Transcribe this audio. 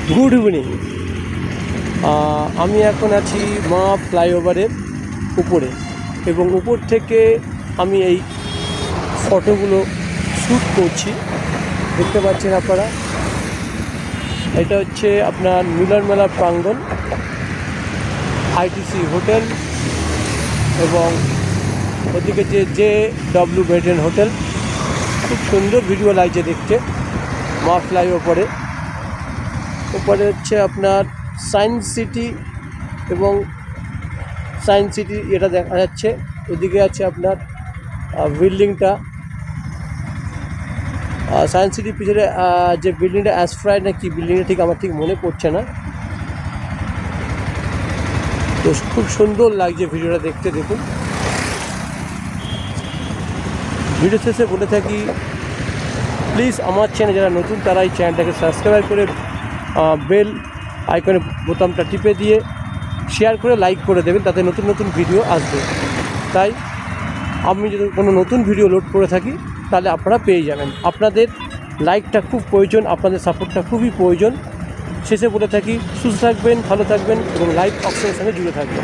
Good evening. আমি এখন আছি মা ফ্লাইওভারের উপরে এবং উপর থেকে আমি এই ফটোগুলো শ্যুট করছি। দেখতে পাচ্ছেন আপনারা, এটা হচ্ছে আপনার মিলন মেলা প্রাঙ্গণ, আইটিসি হোটেল এবং ওদিকে যে ডব্লিউ বেডেন হোটেল। খুব সুন্দর ভিডিও লাগছে দেখতে। মা ফ্লাইওভারে উপরে হচ্ছে আপনার সায়েন্স সিটি এবং সায়েন্স সিটি এটা দেখা যাচ্ছে। ওদিকে আছে আপনার বিল্ডিংটা, সায়েন্স সিটির পিছনে যে বিল্ডিংটা অ্যাসফ্রাই না কি বিল্ডিংটা ঠিক আমার ঠিক মনে পড়ছে না। তো খুব সুন্দর লাগছে ভিডিওটা দেখতে। দেখুন, ভিডিও শেষে বলে থাকি, প্লিজ আমার চ্যানেল যারা নতুন তারা এই চ্যানেলটাকে সাবস্ক্রাইব করে বেল আইকনে বোতামটা টিপে দিয়ে শেয়ার করে লাইক করে দেবেন, তাতে নতুন নতুন ভিডিও আসবে। তাই আমি যদি কোনো নতুন ভিডিও লোড করে থাকি তাহলে আপনারা পেয়ে যাবেন। আপনাদের লাইকটা খুব প্রয়োজন, আপনাদের সাপোর্টটা খুবই প্রয়োজন। শেষে বলে থাকি, সুস্থ থাকবেন, ভালো থাকবেন এবং লাইক অপশনের সঙ্গে জুড়ে থাকবেন।